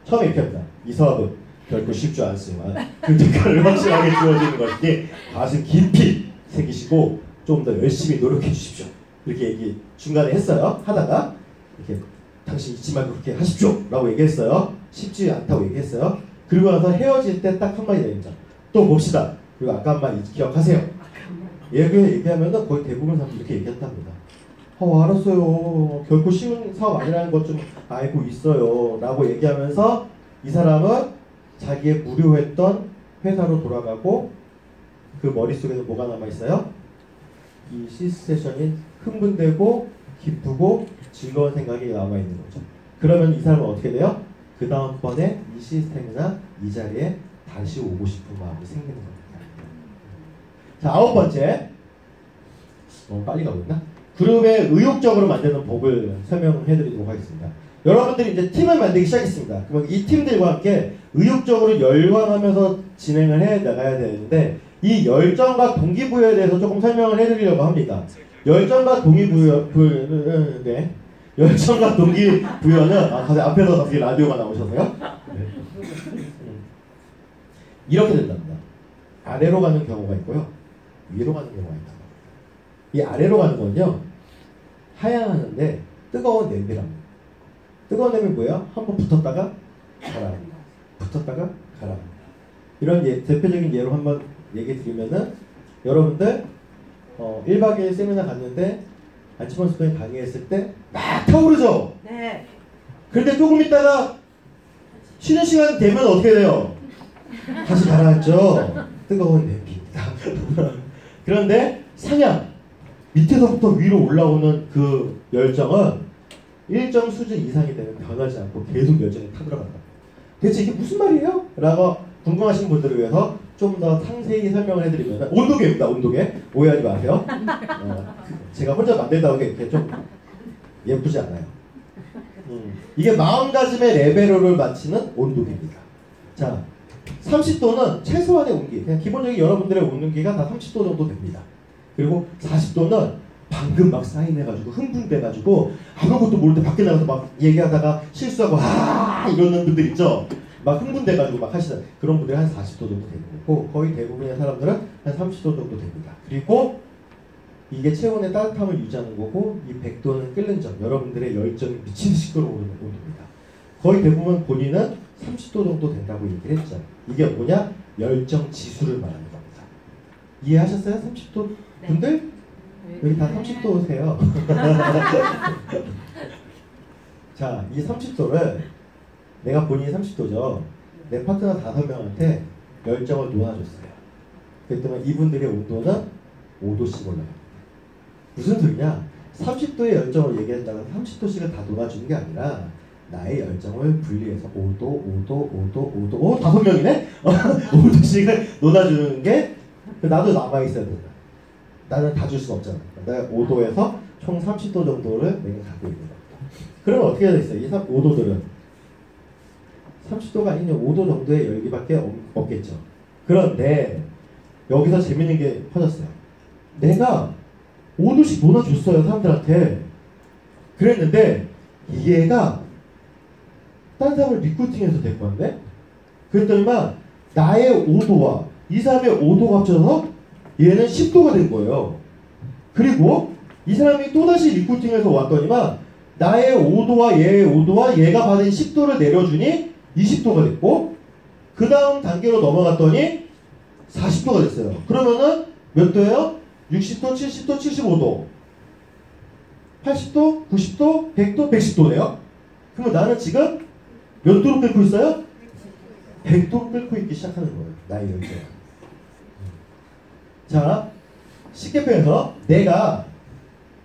처음에 이렇게 합니다. 이 사업은 결코 쉽지 않지만 그 대가를 확실하게 주어지는 것이니 가슴 깊이 새기시고 좀 더 열심히 노력해 주십시오. 이렇게 얘기 중간에 했어요. 하다가 이렇게 당신 잊지 말고 그렇게 하십시오 라고 얘기했어요. 쉽지 않다고 얘기했어요. 그리고 나서 헤어질 때 딱 한마디 내립니다. 또 봅시다. 그리고 아까 한 마디 기억하세요. 얘기하면 거의 대부분 사람들이 이렇게 얘기한답니다. 알았어요. 결코 쉬운 사업 아니라는 것 좀 알고 있어요. 라고 얘기하면서 이 사람은 자기의 무료했던 회사로 돌아가고 그 머릿속에는 뭐가 남아있어요? 이 시스테이션이 흥분되고 기쁘고 즐거운 생각이 남아있는 거죠. 그러면 이 사람은 어떻게 돼요? 그 다음번에 이 시스템이나 이 자리에 다시 오고 싶은 마음이 생기는 겁니다. 자, 9번째. 빨리 가고 있나? 그룹에 의욕적으로 만드는 법을 설명해 드리도록 하겠습니다. 여러분들이 이제 팀을 만들기 시작했습니다. 그러면 이 팀들과 함께 의욕적으로 열광하면서 진행을 해 나가야 되는데 이 열정과 동기부여에 대해서 조금 설명을 해 드리려고 합니다. 열정과 동기부여는 갑자기 앞에서 갑자기 라디오가 나오셔서요. 네. 이렇게 된답니다. 아래로 가는 경우가 있고요. 위로 가는 경우가 있다. 이 아래로 가는 건요. 하향하는데 뜨거운 냄비랍니다. 뜨거운 냄비 뭐예요? 한번 붙었다가 가라. 붙었다가 가라. 이런 대표적인 예로 한번 얘기 드리면은 여러분들 1박 2일 세미나 갔는데 안치범 스프링 강의했을 때 막 타오르죠? 네. 그런데 조금 있다가 쉬는 시간 되면 어떻게 돼요? 다시 가라앉죠? 뜨거운 냄비입니다. 그런데 상향, 밑에서부터 위로 올라오는 그 열정은 일정 수준 이상이 되면 변하지 않고 계속 열정이 타들어간다. 대체 이게 무슨 말이에요? 라고 궁금하신 분들을 위해서 좀 더 상세히 설명을 해드리면 온도계입니다. 온도계. 오해하지 마세요. 제가 혼자 만들다 보니 이렇게 좀 예쁘지 않아요. 이게 마음가짐의 레벨을 맞추는 온도계입니다. 자, 30도는 최소한의 온기, 그냥 기본적인 여러분들의 온도계가 다 30도 정도 됩니다. 그리고 40도는 방금 막 사인해가지고 흥분돼가지고 아무것도 모를 때 밖에 나가서 막 얘기하다가 실수하고 이러는 분들 있죠. 막 흥분돼가지고 막 하시는 그런 분들이 한 40도 정도 되는 거고, 거의 대부분의 사람들은 한 30도 정도 됩니다. 그리고 이게 체온의 따뜻함을 유지하는 거고, 이 100도는 끓는 점, 여러분들의 열정이 미친 듯이 끌어오르는 온도입니다. 거의 대부분 본인은 30도 정도 된다고 얘기를 했죠. 이게 뭐냐? 열정 지수를 말하는 겁니다. 이해하셨어요? 30도 분들? 여기 다 30도세요. 자, 이 30도를 내가 본인이 30도죠. 내 파트너 5명한테 열정을 놓아줬어요. 그랬더니 이분들의 온도는 5도씩 올라갑니다. 무슨 소리냐? 30도의 열정을 얘기했다가 30도씩을 다 놓아주는 게 아니라 나의 열정을 분리해서 5도, 5도, 5도, 5도, 5명이네? 5도씩을 놓아주는 게 나도 남아있어야 된다. 나는 다 줄 수는 없잖아. 내가 5도에서 총 30도 정도를 내가 갖고 있는 겁니다. 그러면 어떻게 해야 되겠어요? 이 5도들은 30도가 아닌 5도 정도의 열기밖에 없겠죠. 그런데 여기서 재밌는 게 퍼졌어요. 내가 5도씩 놓아줬어요, 사람들한테. 그랬는데 이 얘가 딴 사람을 리크루팅해서 데리고 왔네? 그랬더니만 나의 5도와 이 사람의 5도가 합쳐서 얘는 10도가 된 거예요. 그리고 이 사람이 또다시 리크루팅해서 왔더니만 나의 5도와 얘의 5도와 얘가 받은 10도를 내려주니 20도가 됐고, 그 다음 단계로 넘어갔더니 40도가 됐어요. 그러면은 몇 도예요? 60도, 70도, 75도, 80도, 90도, 100도, 110도네요. 그러면 나는 지금 몇 도로 끓고 있어요? 100도로 끓고 있기 시작하는 거예요. 나의 열정. 자, 쉽게 표현해서 내가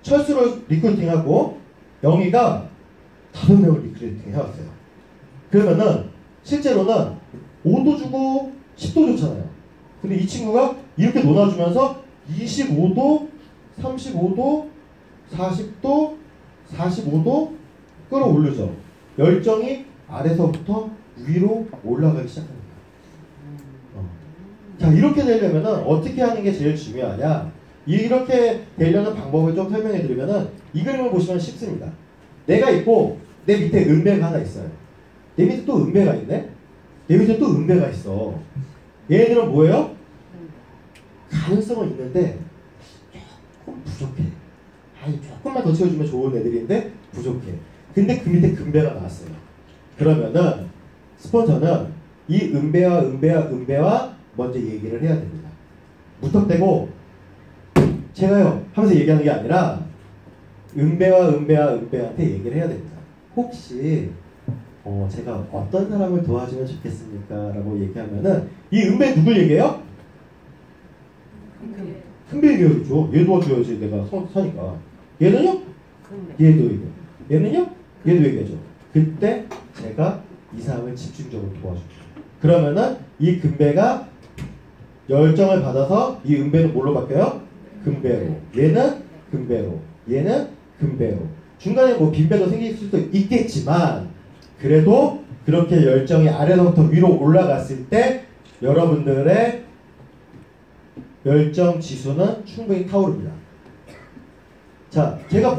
철수를 리크루팅하고 영희가 5명을 리크루팅 해왔어요. 그러면은 실제로는 5도 주고 10도 줬잖아요. 근데 이 친구가 이렇게 놀아주면서 25도, 35도, 40도, 45도 끌어올르죠. 열정이 아래서부터 위로 올라가기 시작합니다. 자, 이렇게 되려면 어떻게 하는 게 제일 중요하냐? 이렇게 되려는 방법을 좀 설명해 드리면은 이 그림을 보시면 쉽습니다. 내가 있고 내 밑에 음배가 하나 있어요. 내 밑에 또 음배가 있네? 내 밑에 또 음배가 있어. 얘네들은 뭐예요? 가능성은 있는데 조금 부족해. 아니, 조금만 더 채워주면 좋은 애들인데 부족해. 근데 그 밑에 금배가 나왔어요. 그러면은 스폰서는 이 음배와 먼저 얘기를 해야 됩니다. 무턱대고 제가요 하면서 얘기하는 게 아니라 음배한테 얘기를 해야 됩니다. 혹시 제가 어떤 사람을 도와주면 좋겠습니까? 라고 얘기하면은 이 음배 누구 얘기해요? 큰배 얘기해야죠. 얘 도와줘야지 내가 서니까. 얘는요? 얘도 얘기해. 얘는요? 얘도 얘기하죠. 그때 제가 이 사람을 집중적으로 도와줄게요. 그러면은 이 금배가 열정을 받아서 이 음배는 뭘로 바뀌어요? 금배로. 얘는 금배로. 얘는 금배로. 중간에 뭐 빈배도 생길 수도 있겠지만 그래도 그렇게 열정이 아래로부터 위로 올라갔을 때 여러분들의 열정 지수는 충분히 타오릅니다. 자, 제가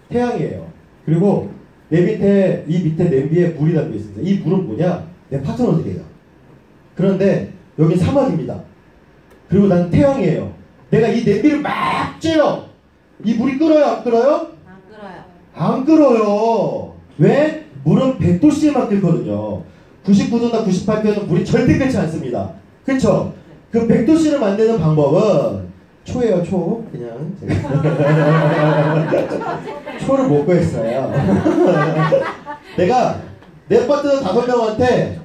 태양이에요. 그리고 내 밑에 이 밑에 냄비에 물이 담겨 있습니다. 이 물은 뭐냐? 내 파트너들이에요. 그런데 여긴 사막입니다. 그리고 난 태양이에요. 내가 이 냄비를 막 쬐요. 이 물이 끓어요? 안 끓어요? 안 끓어요. 안 끓어요. 왜? 물은 100도씨에만 끓거든요. 99도나 98도는 물이 절대 끓지 않습니다. 그쵸? 그 100도씨를 만드는 방법은 초예요, 초. 그냥 초를 못 구했어요. 내가 내 파트너 5명한테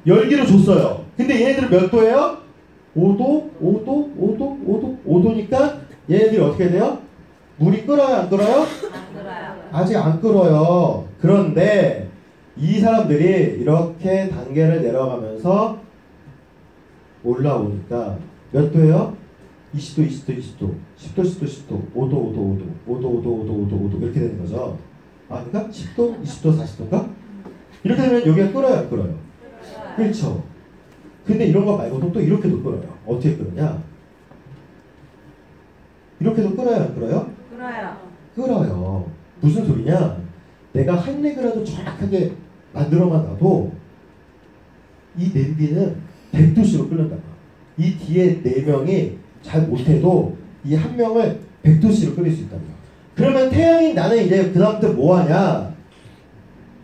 열기를 줬어요. 근데 얘네들은 몇 도예요? 5도, 5도, 5도, 5도, 5도니까 얘네들이 어떻게 돼요? 물이 끓어요, 안 끓어요? 안 끓어요. 아직 안 끓어요. 그런데 이 사람들이 이렇게 단계를 내려가면서 올라오니까 몇 도예요? 20도, 20도, 20도, 10도, 10도, 10도, 5도, 5도, 5도, 5도, 5도, 5도, 5도 이렇게 되는 거죠. 아닌가? 10도, 20도, 40도인가? 이렇게 되면 여기가 끓어요, 안 끓어요? 그렇죠. 근데 이런 거 말고도 또 이렇게도 끓어요. 어떻게 끓느냐? 이렇게도 끓어요, 안 끓어요? 끓어요. 끓어요. 무슨 소리냐? 내가 한 레그라도 정확하게 만들어만 놔도 이 냄비는 100도씨로 끓는다. 이 뒤에 4명이 잘 못해도 이 한 명을 100도씨로 끓일 수 있다고요. 그러면 태양인 나는 이제 그 다음부터 뭐 하냐?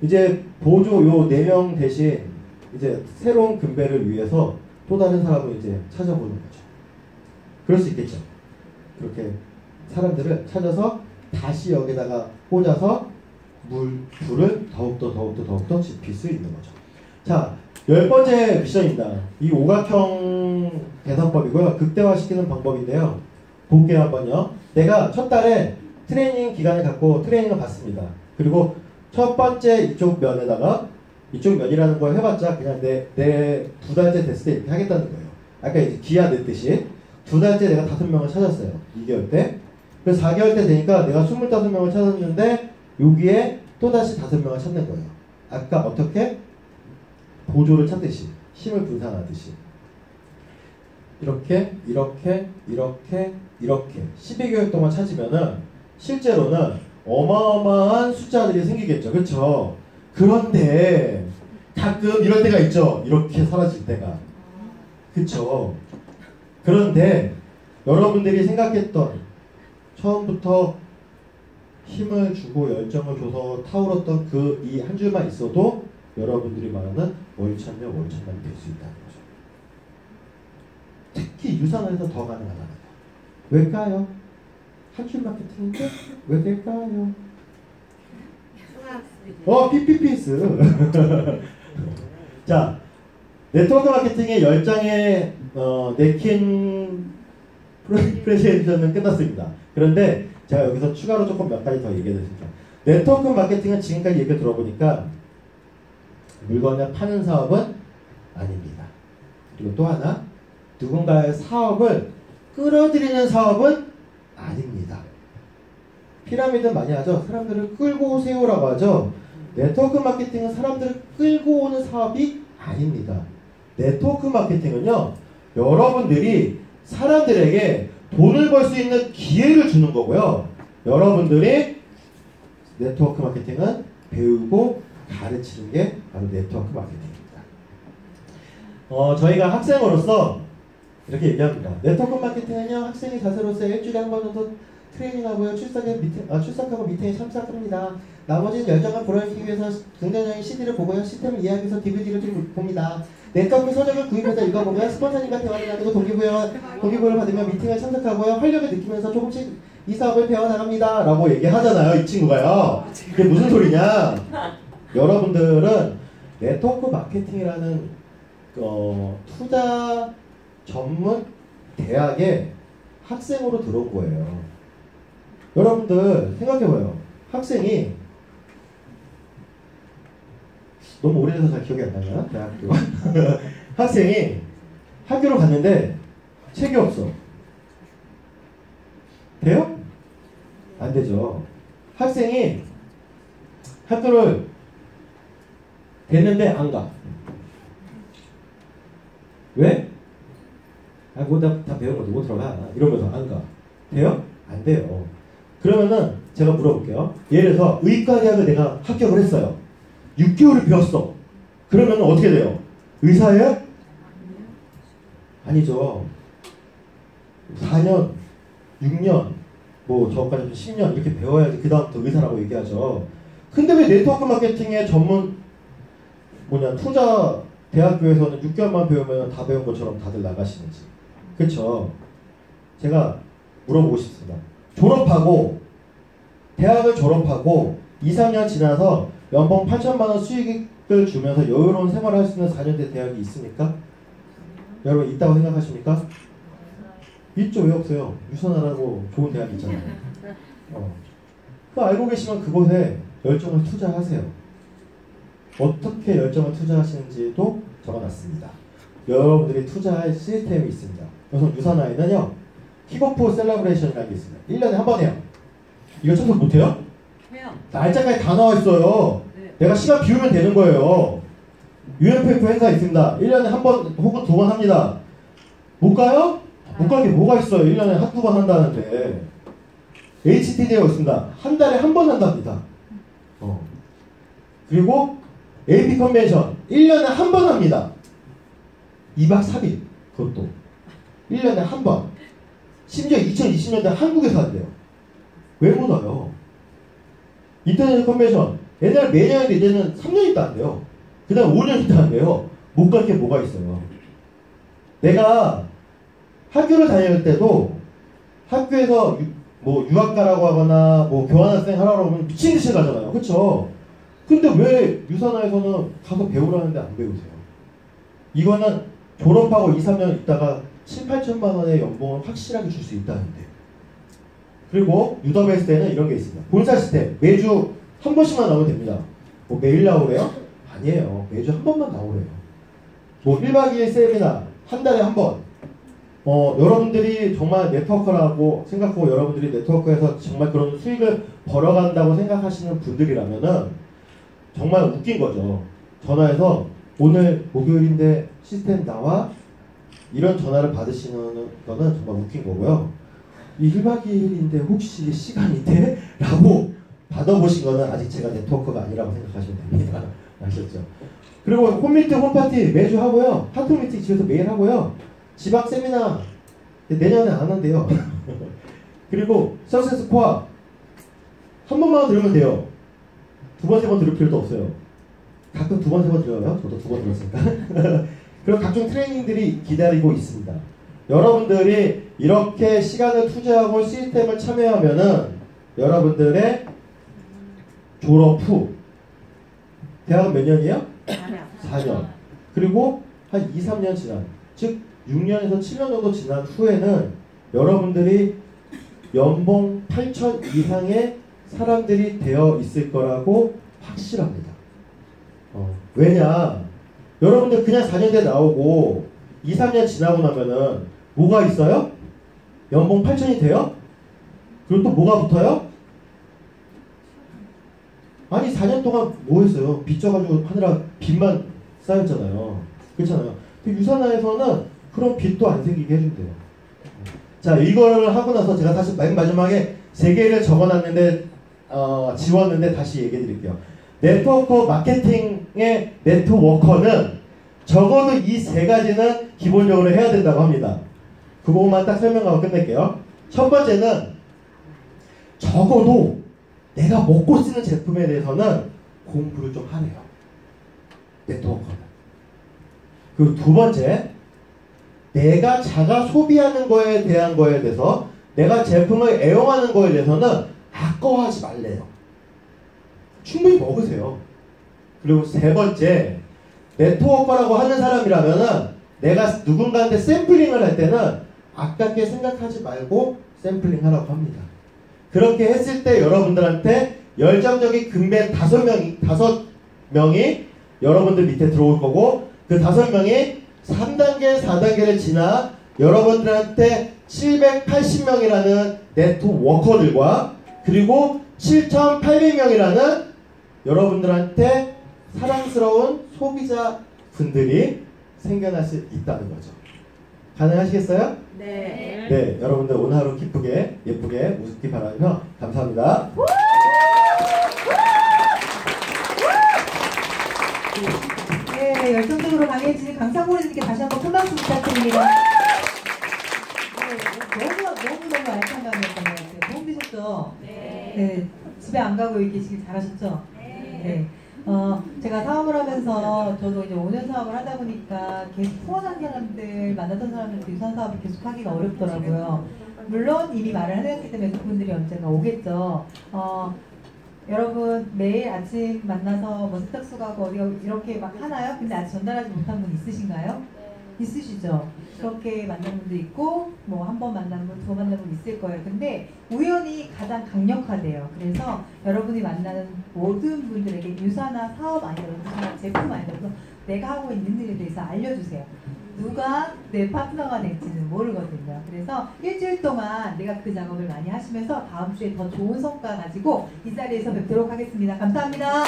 이제 보조 요 4명 대신 이제 새로운 금배를 위해서 또 다른 사람을 이제 찾아보는 거죠. 그럴 수 있겠죠. 그렇게 사람들을 찾아서 다시 여기다가 꽂아서 불을 더욱더 지필 수 있는 거죠. 자, 10번째 미션입니다. 이 오각형 계산법이고요. 극대화시키는 방법인데요. 볼게요, 한번요. 내가 첫 달에 트레이닝 기간을 갖고 트레이닝을 받습니다. 그리고 첫 번째 이쪽 면에다가 이쪽 면이라는 걸 해봤자 그냥 내 2달째 됐을 때 이렇게 하겠다는 거예요. 아까 이제 기아 냈듯이 2달째 내가 5명을 찾았어요. 2개월 때. 그래서 4개월 때 되니까 내가 25명을 찾았는데 여기에 또다시 5명을 찾는 거예요. 아까 어떻게? 보조를 찾듯이 힘을 분산하듯이 이렇게 12개월 동안 찾으면은 실제로는 어마어마한 숫자들이 생기겠죠. 그렇죠? 그런데 가끔 이럴 때가 있죠. 이렇게 사라질 때가. 그렇죠? 그런데 여러분들이 생각했던 처음부터 힘을 주고 열정을 줘서 타오렀던 그 이 한 줄만 있어도 여러분들이 말하는 월천년 월천남이 될 수 있다는 거죠. 특히 유산에서 더 가능하다는 거예요. 왜일까요? 한 줄 마케팅인데 왜 될까요? PPP스. 자, 네트워크 마케팅의 10장의 냅킨 프레젠테이션은 끝났습니다. 그런데 제가 여기서 추가로 조금 몇 가지 더 얘기해드립니다. 네트워크 마케팅은 지금까지 얘기 들어보니까 물건을 파는 사업은 아닙니다. 그리고 또 하나, 누군가의 사업을 끌어들이는 사업은 아닙니다. 피라미드 많이 하죠. 사람들을 끌고 오세요라고 하죠. 네트워크 마케팅은 사람들을 끌고 오는 사업이 아닙니다. 네트워크 마케팅은요, 여러분들이 사람들에게 돈을 벌 수 있는 기회를 주는 거고요. 여러분들이 네트워크 마케팅은 배우고 가르치는 게 바로 네트워크 마케팅입니다. 저희가 학생으로서 이렇게 얘기합니다. 네트워크 마케팅은요, 학생이 자세로서 일주일에 한 번 정도 트레이닝하고요, 출석하고 미팅에 참석합니다. 나머지는 열정을 불어일으키기 위해서 긍정적인 CD를 보고요, 시스템을 이해하기 위해서 DVD를 좀 봅니다. 네트워크 서적을 구입해서 읽어보고요, 스폰서님과 대화를 나누고 동기부여를 받으며 미팅을 참석하고요, 활력을 느끼면서 조금씩 이 사업을 배워나갑니다. 라고 얘기하잖아요, 이 친구가요. 그게 무슨 소리냐? 여러분들은 네트워크 마케팅이라는 투자 전문 대학에 학생으로 들어온 거예요. 여러분들 생각해봐요. 학생이 너무 오래돼서 잘 기억이 안 나냐? 대학교 학생이 학교를 갔는데 책이 없어. 돼요? 안 되죠. 학생이 학교를 됐는데 안 가. 왜? 뭐 다 배운 건데 못 들어가. 이러면서 안 가. 돼요? 안 돼요. 그러면은 제가 물어볼게요. 예를 들어서 의과대학을 내가 합격을 했어요. 6개월을 배웠어. 그러면은 어떻게 돼요? 의사예요? 아니죠. 4년, 6년, 뭐 저까지 10년 이렇게 배워야지 그 다음부터 의사라고 얘기하죠. 근데 왜 네트워크 마케팅의 전문 투자 대학교에서는 6개월만 배우면 다 배운 것처럼 다들 나가시는지. 그쵸? 제가 물어보고 싶습니다. 대학을 졸업하고 2, 3년 지나서 연봉 8천만 원 수익을 주면서 여유로운 생활을 할 수 있는 4년제 대학이 있습니까? 여러분 있다고 생각하십니까? 있죠. 왜 없어요? 유선하라고 좋은 대학이 있잖아요. 알고 계시면 그곳에 열정을 투자하세요. 어떻게 열정을 투자하시는지도 적어놨습니다. 여러분들이 투자할 시스템이 있습니다. 우선 유산화에는요, 킥오프 셀러브레이션이라는 게 있습니다. 1년에 한 번 해요. 이거 참석 못해요? 해요. 날짜까지 다 나와 있어요. 내가 시간 비우면 되는 거예요. UMFF 행사 있습니다. 1년에 한 번 혹은 2번 합니다. 못 가요? 못 가게 뭐가 있어요. 1년에 한두 번 한다는데. HTD가 있습니다. 한 달에 한 번 한답니다. 그리고 AP 컨벤션 1년에 한 번 합니다. 2박 3일 그것도 1년에 한 번. 심지어 2020년대 한국에서 한대요. 왜 못 와요? 인터내셔널 컨벤션 옛날에 매년인데 이제는 3년 있다 한대요. 그 다음 5년 있다 한대요. 못 갈 게 뭐가 있어요. 내가 학교를 다닐 때도 학교에서 뭐 유학가라고 하거나 뭐 교환학생 하라고 하면 미친 듯이 가잖아요. 그쵸? 근데 왜 유산화에서는 가서 배우라는데 안 배우세요? 이거는 졸업하고 2, 3년 있다가 7, 8천만 원의 연봉을 확실하게 줄 수 있다는데. 그리고 UWS에는 이런 게 있습니다. 본사 시스템 매주 한 번씩만 나오면 됩니다. 뭐 매일 나오래요? 아니에요. 매주 한 번만 나오래요. 뭐 1박 2일 세미나 한 달에 한 번. 여러분들이 정말 네트워크라고 생각하고 여러분들이 네트워크에서 정말 그런 수익을 벌어간다고 생각하시는 분들이라면은 정말 웃긴 거죠. 전화해서 오늘 목요일인데 시스템 나와? 이런 전화를 받으시는 거는 정말 웃긴 거고요. 이 1박 2일인데 혹시 시간이 돼? 라고 받아보신 거는 아직 제가 네트워크가 아니라고 생각하시면 됩니다. 아셨죠? 그리고 홈미팅, 홈파티 매주 하고요. 하트 미팅 집에서 매일 하고요. 지방 세미나 내년에 안 한대요. 그리고 서세스 코아 한 번만 들으면 돼요. 2번, 3번 들을 필요도 없어요. 가끔 2번, 3번 들어요. 저도 2번 들었으니까. 그리고 각종 트레이닝들이 기다리고 있습니다. 여러분들이 이렇게 시간을 투자하고 시스템을 참여하면은 여러분들의 졸업 후 대학은 몇 년이에요? 4년. 그리고 한 2, 3년 지난 즉 6년에서 7년 정도 지난 후에는 여러분들이 연봉 8천 이상의 사람들이 되어 있을 거라고 확실합니다. 왜냐? 여러분들 그냥 4년대 나오고 2, 3년 지나고 나면은 뭐가 있어요? 연봉 8천이 돼요? 그리고 또 뭐가 붙어요? 아니 4년 동안 뭐 했어요? 빚져가지고 하느라 빚만 쌓였잖아요. 그렇잖아요. 유산화에서는 그런 빚도 안 생기게 해준대요. 자, 이걸 하고 나서 제가 다시 맨 마지막에 3개를 적어놨는데 지웠는데 다시 얘기해 드릴게요. 네트워크 마케팅의 네트워커는 적어도 이 3가지는 기본적으로 해야 된다고 합니다. 그 부분만 딱 설명하고 끝낼게요. 첫 번째는 적어도 내가 먹고 쓰는 제품에 대해서는 공부를 좀 하네요. 네트워커는. 그리고 두 번째, 내가 자가 소비하는 거에 대한 거에 대해서 내가 제품을 애용하는 거에 대해서는 아까워하지 말래요. 충분히 먹으세요. 그리고 세 번째, 네트워커라고 하는 사람이라면은 내가 누군가한테 샘플링을 할 때는 아깝게 생각하지 말고 샘플링 하라고 합니다. 그렇게 했을 때 여러분들한테 열정적인 금배 5명이 여러분들 밑에 들어올 거고 그 5명이 3단계, 4단계를 지나 여러분들한테 780명이라는 네트워커들과 그리고 7,800명이라는 여러분들한테 사랑스러운 소비자 분들이 생겨날 수 있다는 거죠. 가능하시겠어요? 네. 네, 여러분들 오늘 하루 기쁘게 예쁘게 웃기 바라며 감사합니다. 네, 열정적으로 강해지는 강상무님께 다시 한번 큰 박수 부탁드립니다. 네, 너무 알찬 강의였던 것 같아요. 도움 되셨죠? 네. 집에 안 가고 여기 계시길 잘하셨죠? 네. 제가 사업을 하면서 저도 이제 5년 사업을 하다 보니까 계속 후원한 사람들, 만났던 사람들한테 유산 사업을 계속 하기가 어렵더라고요. 물론 이미 말을 해놨기 때문에 그분들이 언젠가 오겠죠. 여러분 매일 아침 만나서 뭐 세탁소 가고 어디 이렇게 막 하나요? 근데 아직 전달하지 못한 분 있으신가요? 있으시죠? 그렇게 만난 분도 있고 뭐 한 번 만난 분, 2번 만난 분 있을 거예요. 근데 우연히 가장 강력하대요. 그래서 여러분이 만나는 모든 분들에게 유산화 사업 아니더라도 유산화 제품 아니더라도 내가 하고 있는 일에 대해서 알려주세요. 누가 내 파트너가 될지는 모르거든요. 그래서 일주일 동안 내가 그 작업을 많이 하시면서 다음 주에 더 좋은 성과 가지고 이 자리에서 뵙도록 하겠습니다. 감사합니다.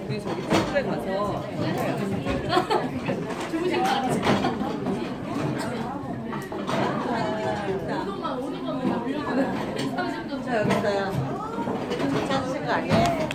우리 저기 테이블에 가서 주무실 거 아니지? 자 여기 있어요. 찾으신 거 아니에요?